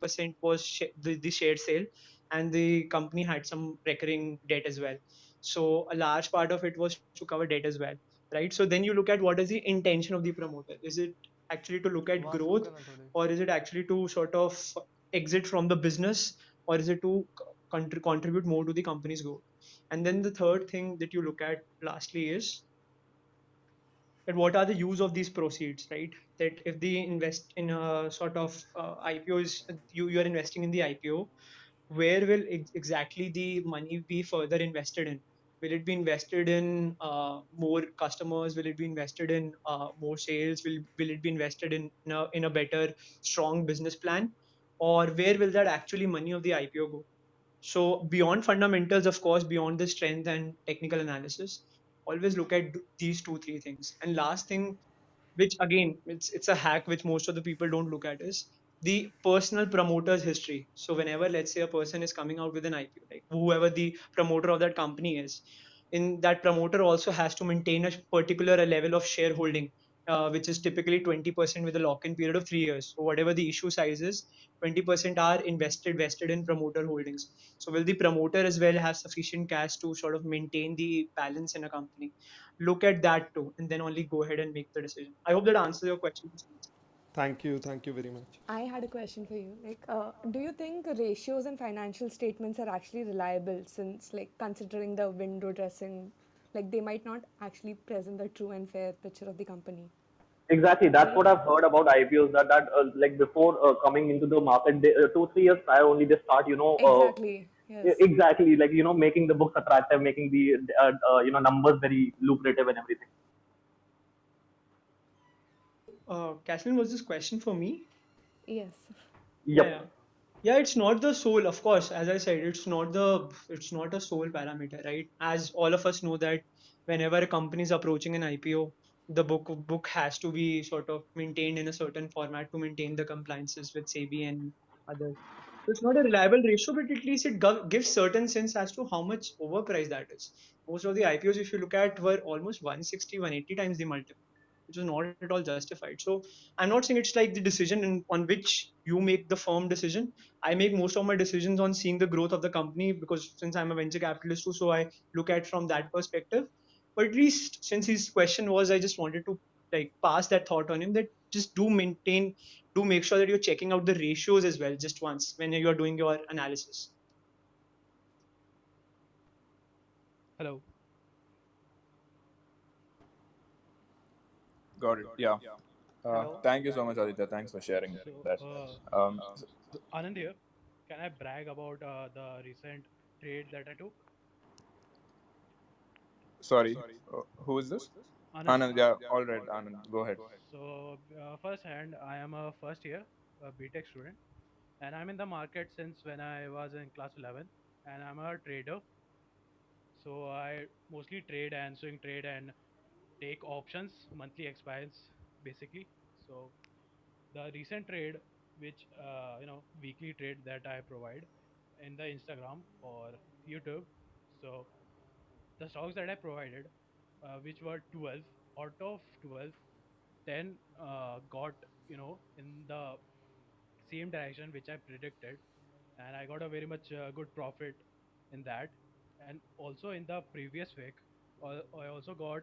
100% was the share sale, and the company had some recurring debt as well. So a large part of it was to cover debt as well, right? So then you look at what is the intention of the promoter. Is it actually to look at growth, or is it actually to sort of exit from the business, or is it to contribute more to the company's growth? And then the third thing that you look at lastly is that what are the use of these proceeds, right? That if they invest in a sort of IPO, is you are investing in the IPO, where will exactly the money be further invested in? Will it be invested in more customers? Will it be invested in more sales? Will it be invested in a better strong business plan? Or where will that actually money of the IPO go? So beyond fundamentals, of course, beyond the strength and technical analysis, always look at these two, three things. And last thing, which again, it's a hack which most of the people don't look at, is the personal promoter's history. So whenever, let's say, a person is coming out with an IPO, like whoever the promoter of that company is, in that promoter also has to maintain a particular level of shareholding, which is typically 20% with a lock-in period of 3 years. So whatever the issue size is, 20% are vested in promoter holdings. So will the promoter as well have sufficient cash to sort of maintain the balance in a company? Look at that too, and then only go ahead and make the decision. I hope that answers your question. Thank you very much. I had a question for you. Like, do you think ratios and financial statements are actually reliable since, like, considering the window dressing, like, they might not actually present the true and fair picture of the company, Exactly, that's right? what I've heard about IPOs. That like before coming into the market, 2 3 years prior only they start, Exactly. Yes. exactly, like making the books attractive, making the numbers very lucrative and everything. Kathleen, was this question for me? Yes. Yeah, Yep. yeah. Yeah, it's not the sole, of course. As I said, it's not a sole parameter, right? As all of us know that whenever a company is approaching an IPO, the book has to be sort of maintained in a certain format to maintain the compliances with SEBI and others. So it's not a reliable ratio, but at least it gives certain sense as to how much overpriced that is. Most of the IPOs, if you look at, were almost 160, 180 times the multiple, which is not at all justified. So I'm not saying it's like the decision on which you make the firm decision. I make most of my decisions on seeing the growth of the company, because since I'm a venture capitalist too, so I look at from that perspective. But at least since his question was, I just wanted to like pass that thought on him, that just do make sure that you're checking out the ratios as well just once when you're doing your analysis. Hello. Got it. Yeah. Hello. Thank you so much, Aditya. Thanks for sharing So, that. So, Anand here. Can I brag about the recent trade that I took? sorry, who is this? Anand. Anand. Yeah. All right, Anand. Go ahead. So, first hand, I am a first year BTech student, and I'm in the market since when I was in class 11, and I'm a trader. So, I mostly trade and swing trade and take options, monthly expires basically. So, the recent trade, which weekly trade that I provide in the Instagram or YouTube. So the stocks that I provided, which were 12 out of 12, 10 got in the same direction which I predicted, and I got a very much good profit in that. And also in the previous week, I also got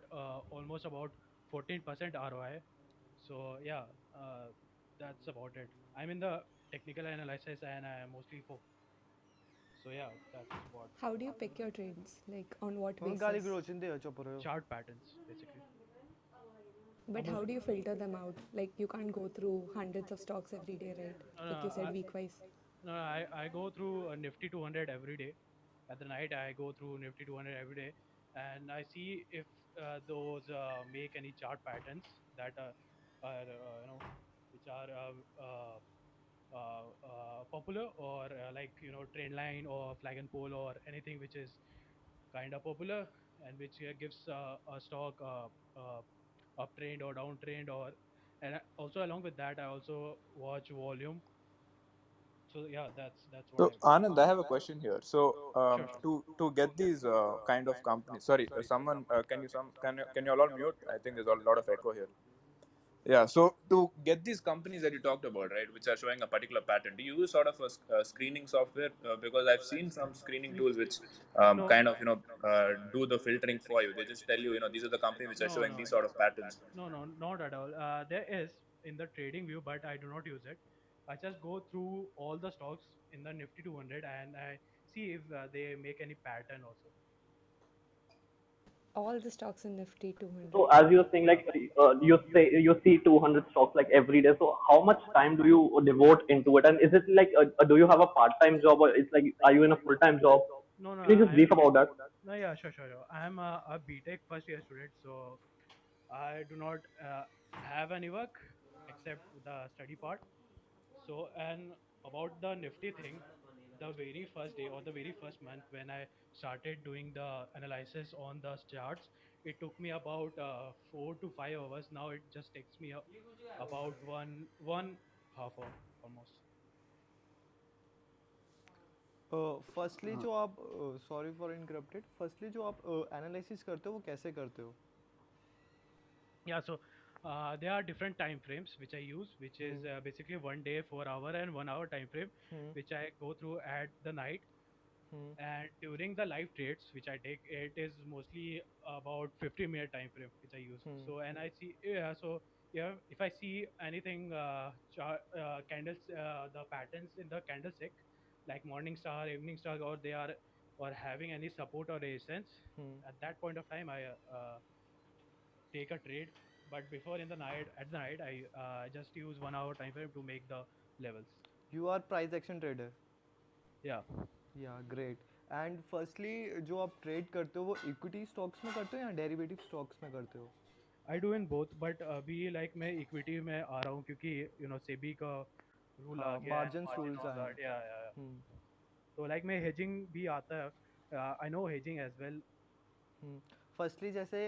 almost about 14% ROI. So yeah, that's about it. I'm in the technical analysis and I am mostly for. So yeah, that's what How do you pick your trades? Like, on what Onun gali basis? grow chinde chop rahe ho. chart patterns basically. But how do you filter them out? Like, you can't go through hundreds of stocks every day, right? No, no, Like you said, week wise. I go through a Nifty 200 every day. At the night, I go through Nifty 200 every day, and I see if those make any chart patterns that are which are popular, or like trend line or flag and pole or anything which is kind of popular, and which gives a stock uptrend or downtrend. Or and also along with that, I also watch volume. So yeah, that's what So, I do. Anand, I have a question here. So, Sure, sure. to get these kind of companies, sorry, someone can you all mute? I think there's a lot of echo here. Yeah, so to get these companies that you talked about, right, which are showing a particular pattern, do you use sort of a screening software? Because I've seen some screening N- tools which No, kind of, do the filtering for you. They just tell you, these are the companies which are no, showing no, these sort of patterns. no, not at all. There is in the trading view, but I do not use it. I just go through all the stocks in the Nifty 200 and I see if they make any pattern also. All the stocks in Nifty So 200. as you're saying, Yeah. like you say you see 200 stocks like every day. So how much time do you devote into it? And is it like do you have a part-time job, or it's like are you in a full-time job? No, no, Can you just I'm brief about that? no, yeah, sure. I'm a BTech first year student, so I do not have any work except the study part. So, and about the Nifty thing, the very first day or the very first month when I started doing the analysis on the charts, it took me about 4 to 5 hours. Now it just takes me about one half hour almost. Firstly जो आप sorry for interrupted firstly जो आप analysis करते हो वो कैसे करते हो? Yeah, so there are different time frames which I use, which is basically 1 day, 4 hour, and 1 hour time frame, hmm which I go through at the night. Hmm And during the live trades which I take, it is mostly about 50-minute time frame which I use. Hmm So and I see, yeah, so yeah, if I see anything candles, the patterns in the candlestick, like morning star, evening star, or they are or having any support or resistance, hmm at that point of time I take a trade. But before, in the night, at the night, I just use 1 hour time frame to make the levels. You are price action trader? Yeah, yeah great. And firstly जो आप trade करते हो वो equity stocks में करते हो या derivative stocks में करते हो? I do in both, but अभी like मैं equity में आ रहा हूँ क्योंकि सेबी का रूल आ हाँ, गया है, मार्जिन margin रूल्स all आए हैं. that. Yeah. हम्म तो like मैं hedging भी आता है. I know hedging as well. Firstly जैसे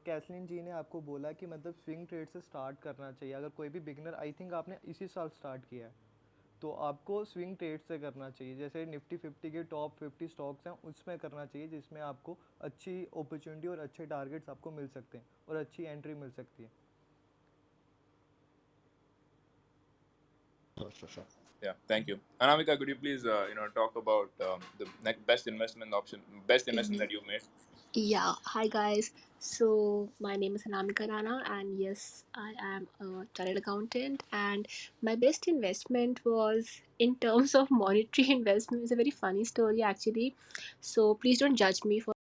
कैसलिन जी ने आपको बोला कि मतलब स्विंग ट्रेड से स्टार्ट करना चाहिए अगर कोई भी बिगनर, आई थिंक आपने इसी साल स्टार्ट किया है, तो आपको स्विंग ट्रेड से करना चाहिए. जैसे निफ्टी 50 के टॉप 50 स्टॉक्स हैं उसमें करना चाहिए जिसमें आपको अच्छी अपॉर्चुनिटी और अच्छे टारगेट्स आपको मिल सकते हैं और अच्छी एंट्री मिल सकती है. Yeah, thank you. Anamika, could you please, talk about the best investment option, best investment Y- that you've made? Yeah, hi guys. So my name is Anamika Rana, and yes, I am a chartered accountant. And my best investment was in terms of monetary investment. It's a very funny story actually. So please don't judge me for